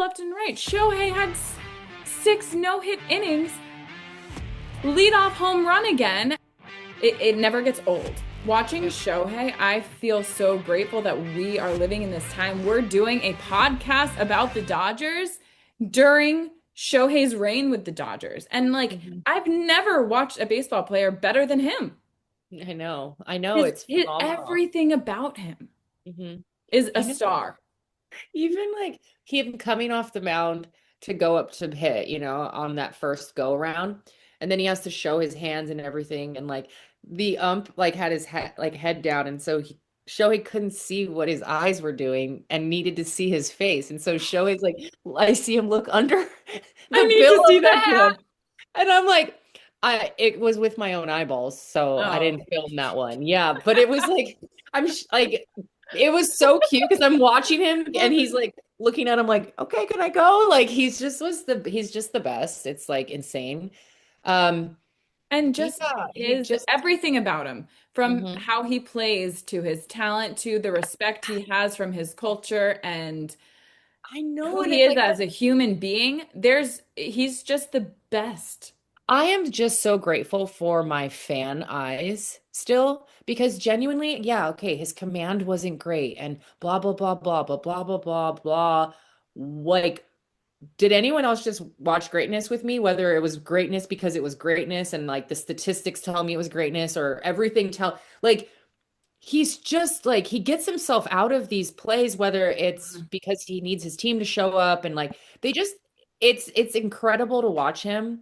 left and right. Shohei had six no-hit innings, leadoff home run again. It never gets old. Watching Shohei, I feel so grateful that we are living in this time. We're doing a podcast about the Dodgers during Shohei's reign with the Dodgers. And I've never watched a baseball player better than him. I know. It's phenomenal. Everything about him is a star. Even him coming off the mound to go up to hit, on that first go around. And then he has to show his hands and everything. And the ump had his head down. And so Shohei couldn't see what his eyes were doing and needed to see his face. And so Shohei's I see him look under I need to see that. And I'm it was with my own eyeballs, so I didn't film that one. Yeah, but it was it was so cute because I'm watching him and he's looking at him okay, can I go? He's just the best. It's insane. And just everything about him, from how he plays to his talent to the respect he has from his culture and I know who he is as a human being. He's just the best. I am just so grateful for my fan eyes still, because genuinely, his command wasn't great and blah, blah, blah, blah, blah, blah, blah, blah, blah. Did anyone else just watch greatness with me? Whether it was greatness because it was greatness and the statistics tell me it was greatness or everything he's just he gets himself out of these plays, whether it's because he needs his team to show up and it's incredible to watch him.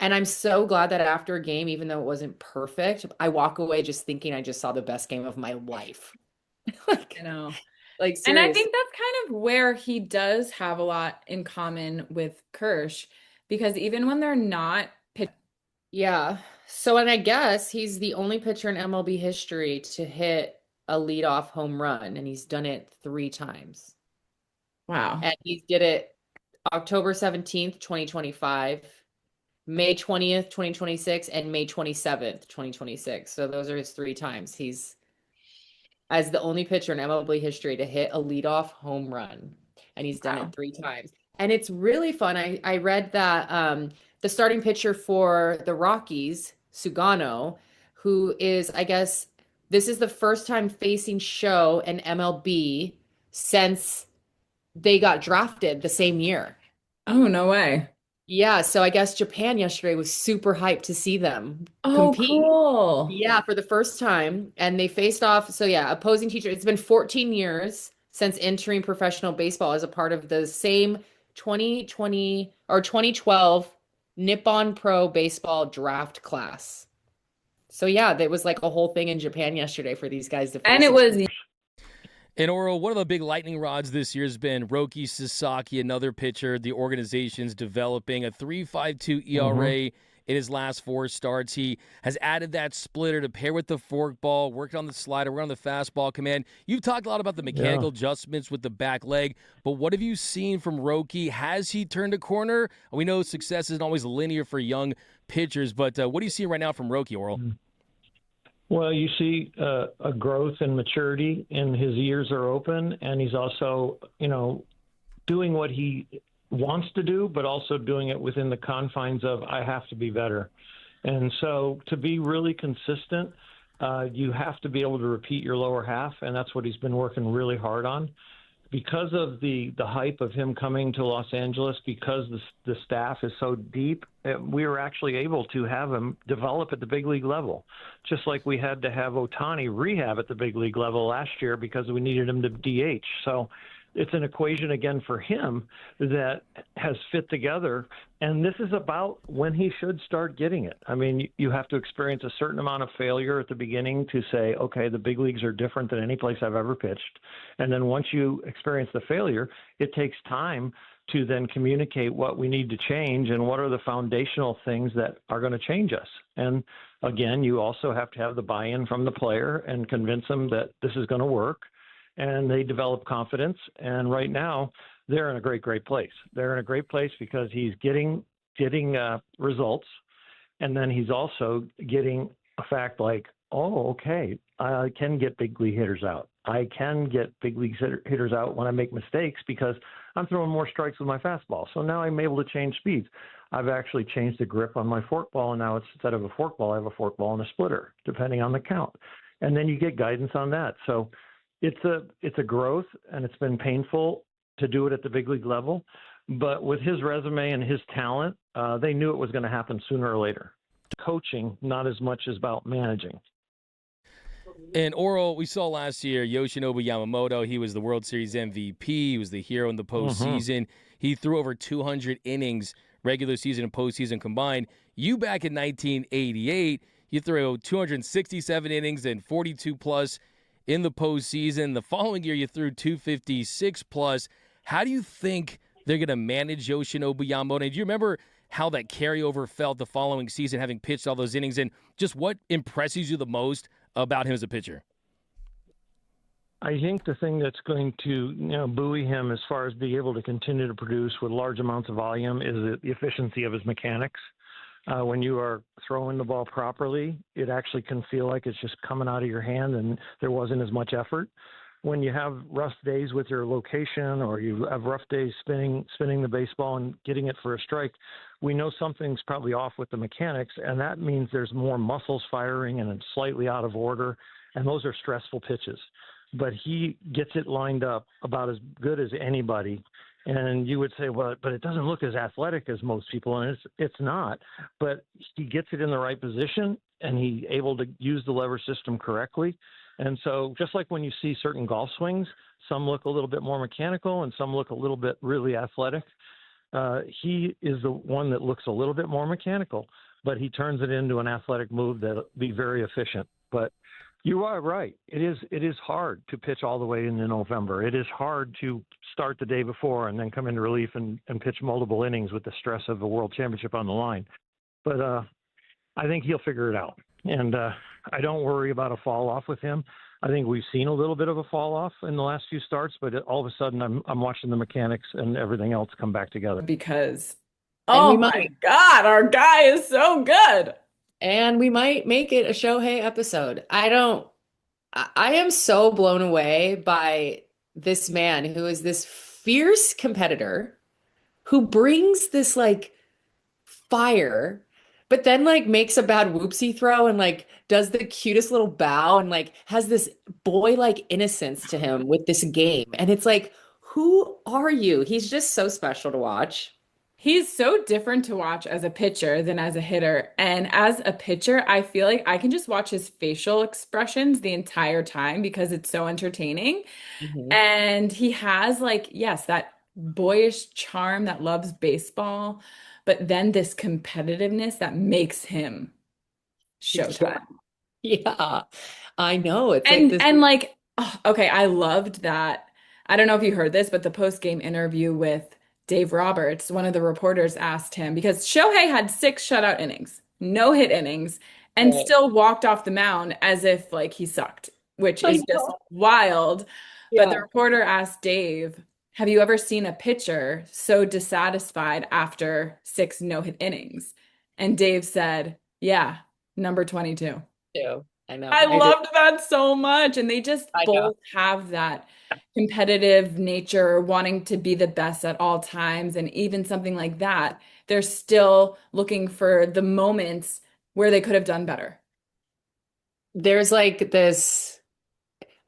And I'm so glad that after a game, even though it wasn't perfect, I walk away just thinking I just saw the best game of my life. I know. And I think that's kind of where he does have a lot in common with Kersh, because even when they're not pitching. Yeah. So, and I guess he's the only pitcher in MLB history to hit a leadoff home run, and he's done it 3 times. Wow. And he did it October 17th, 2025. May 20th, 2026, and May 27th, 2026. So those are his 3 times. He's as the only pitcher in MLB history to hit a leadoff home run, and he's done it 3 times. And it's really fun. I read that the starting pitcher for the Rockies, Sugano, who is, I guess, this is the first time facing Show in MLB since they got drafted the same year. Oh, no way. Yeah, so I guess Japan yesterday was super hyped to see them compete. Cool. Yeah, for the first time. And they faced off. So yeah, opposing teacher. It's been 14 years since entering professional baseball as a part of the same 2020 or 2012 Nippon Pro Baseball draft class. So yeah, that was a whole thing in Japan yesterday for these guys to face. And it was. And Oro, one of the big lightning rods this year has been Roki Sasaki, another pitcher. The organization's developing a 3.52 ERA in his last 4 starts. He has added that splitter to pair with the forkball, worked on the slider, worked on the fastball command. You've talked a lot about the mechanical adjustments with the back leg, but what have you seen from Roki? Has he turned a corner? We know success isn't always linear for young pitchers, but what do you see right now from Roki, Oral? Well, you see a growth and maturity, and his ears are open, and he's also, doing what he wants to do, but also doing it within the confines of I have to be better. And so to be really consistent, you have to be able to repeat your lower half, and that's what he's been working really hard on. Because of the hype of him coming to Los Angeles, because the staff is so deep, we were actually able to have him develop at the big league level, just like we had to have Ohtani rehab at the big league level last year because we needed him to DH. So it's an equation again for him that has fit together. And this is about when he should start getting it. I mean, you have to experience a certain amount of failure at the beginning to say, okay, the big leagues are different than any place I've ever pitched. And then once you experience the failure, it takes time to then communicate what we need to change and what are the foundational things that are going to change us. And again, you also have to have the buy-in from the player and convince them that this is going to work. And they develop confidence. And right now, they're in a great, great place. They're in a great place because he's getting results. And then he's also getting a fact oh, okay, I can get big league hitters out. I can get big league hitters out when I make mistakes because I'm throwing more strikes with my fastball. So now I'm able to change speeds. I've actually changed the grip on my forkball, and now instead of a forkball, I have a forkball and a splitter, depending on the count. And then you get guidance on that. So it's a growth, and it's been painful to do it at the big league level. But with his resume and his talent, they knew it was going to happen sooner or later. Coaching, not as much as about managing. And Oral, we saw last year Yoshinobu Yamamoto. He was the World Series MVP. He was the hero in the postseason. He threw over 200 innings, regular season and postseason combined. You back in 1988, you threw 267 innings and 42 plus in the postseason. The following year, you threw 256 plus. How do you think they're going to manage Yoshinobu Yamamoto? And do you remember how that carryover felt the following season, having pitched all those innings, and just what impresses you the most about him as a pitcher? I think the thing that's going to buoy him as far as being able to continue to produce with large amounts of volume is the efficiency of his mechanics. When you are throwing the ball properly, it actually can feel like it's just coming out of your hand and there wasn't as much effort. When you have rough days with your location, or you have rough days spinning the baseball and getting it for a strike, we know something's probably off with the mechanics, and that means there's more muscles firing and it's slightly out of order, and those are stressful pitches. But he gets it lined up about as good as anybody. And you would say, well, but it doesn't look as athletic as most people, and it's not. But he gets it in the right position, and he's able to use the lever system correctly. And so just like when you see certain golf swings, some look a little bit more mechanical and some look a little bit really athletic. He is the one that looks a little bit more mechanical, but he turns it into an athletic move that'll be very efficient. But you are right. It is hard to pitch all the way into November. It is hard to start the day before and then come into relief and pitch multiple innings with the stress of a world championship on the line. But I think he'll figure it out. And I don't worry about a fall off with him. I think we've seen a little bit of a fall off in the last few starts, but all of a sudden I'm watching the mechanics and everything else come back together. Because, oh my God, our guy is so good. And we might make it a Shohei episode. I am so blown away by this man who is this fierce competitor who brings this like fire, but then like makes a bad whoopsie throw and like does the cutest little bow and like has this boy-like innocence to him with this game. And it's like, who are you? He's just so special to watch. He's so different to watch as a pitcher than as a hitter. And as a pitcher, I feel like I can just watch his facial expressions the entire time because it's so entertaining. And he has like, yes, that boyish charm that loves baseball, but then this competitiveness that makes him Showtime. Yeah, I know. It's And like this. and like, oh, okay, I loved that. I don't know if you heard this, but the post-game interview with Dave Roberts, one of the reporters asked him, because Shohei had 6 shutout innings, no hit innings, and Right. still walked off the mound as if like he sucked, which is just wild. But the Yeah. reporter asked Dave, have you ever seen a pitcher so dissatisfied after 6 no-hit innings? And Dave said, yeah, number 22. Too. I know. I did. loved that so much. And they just I know. both have that competitive nature, wanting to be the best at all times. And even something like that, they're still looking for the moments where they could have done better. There's like this,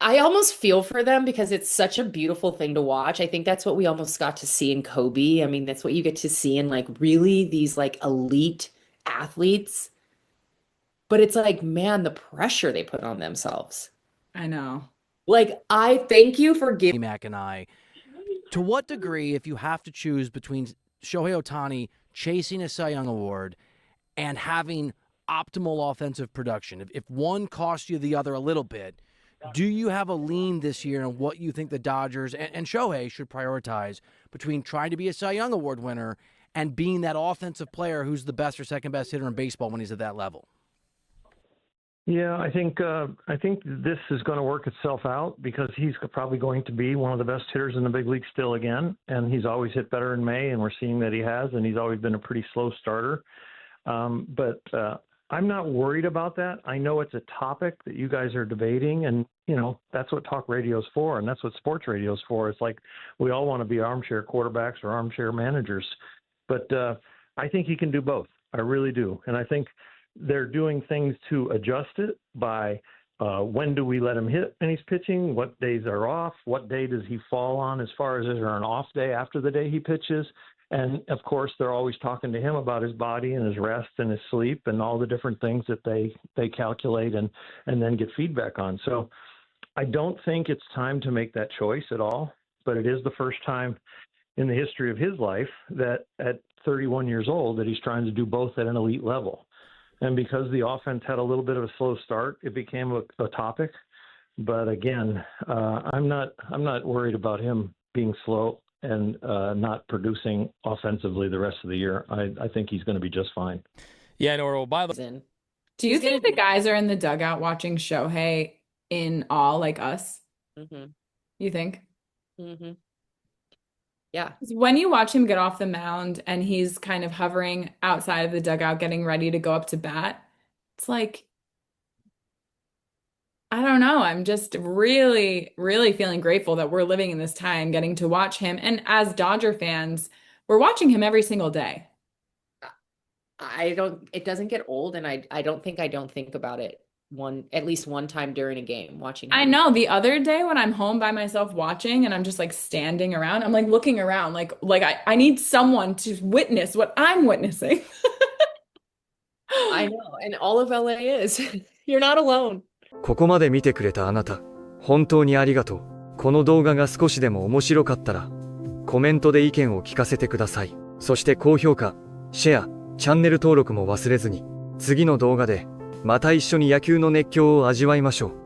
I almost feel for them because it's such a beautiful thing to watch. I think that's what we almost got to see in Kobe. I mean, that's what you get to see in like really these like elite athletes. But it's like, man, the pressure they put on themselves. I know. Like, I thank you for giving Mac and I. To what degree, if you have to choose between Shohei Ohtani chasing a Cy Young Award and having optimal offensive production, if one costs you the other a little bit, do you have a lean this year on what you think the Dodgers and Shohei should prioritize between trying to be a Cy Young Award winner and being that offensive player who's the best or second best hitter in baseball when he's at that level? Yeah, I think this is going to work itself out because he's probably going to be one of the best hitters in the big league still again, and he's always hit better in May, and we're seeing that he has, and he's always been a pretty slow starter. But I'm not worried about that. I know it's a topic that you guys are debating, and that's what talk radio is for, and that's what sports radio is for. It's like we all want to be armchair quarterbacks or armchair managers, but I think he can do both. I really do, and I think they're doing things to adjust it by when do we let him hit when he's pitching, what days are off, what day does he fall on as far as is there an off day after the day he pitches. And, of course, they're always talking to him about his body and his rest and his sleep and all the different things that they calculate and then get feedback on. So I don't think it's time to make that choice at all, but it is the first time in the history of his life that at 31 years old that he's trying to do both at an elite level. And because the offense had a little bit of a slow start, it became a topic. But, again, I'm not worried about him being slow and not producing offensively the rest of the year. I think he's going to be just fine. Yeah, Noro, by the way. Do you think the guys are in the dugout watching Shohei in awe like us? Mm-hmm. You think? Mm-hmm. Yeah. When you watch him get off the mound and he's kind of hovering outside of the dugout, getting ready to go up to bat, it's like, I don't know. I'm just really, really feeling grateful that we're living in this time, getting to watch him. And as Dodger fans, we're watching him every single day. It doesn't get old, and I don't think about it at least one time during a game watching him. I know the other day when I'm home by myself watching and I'm just like standing around, I'm like looking around like I need someone to witness what I'm witnessing. I know, and all of LA is. You're not alone. ここまで見てくれたあなた、本当にありがとう。この動画が少しでも面白かったら、コメントで意見を聞かせてください。そして高評価、シェア、チャンネル登録も忘れずに、次の動画でまた一緒に野球の熱狂を味わいましょう。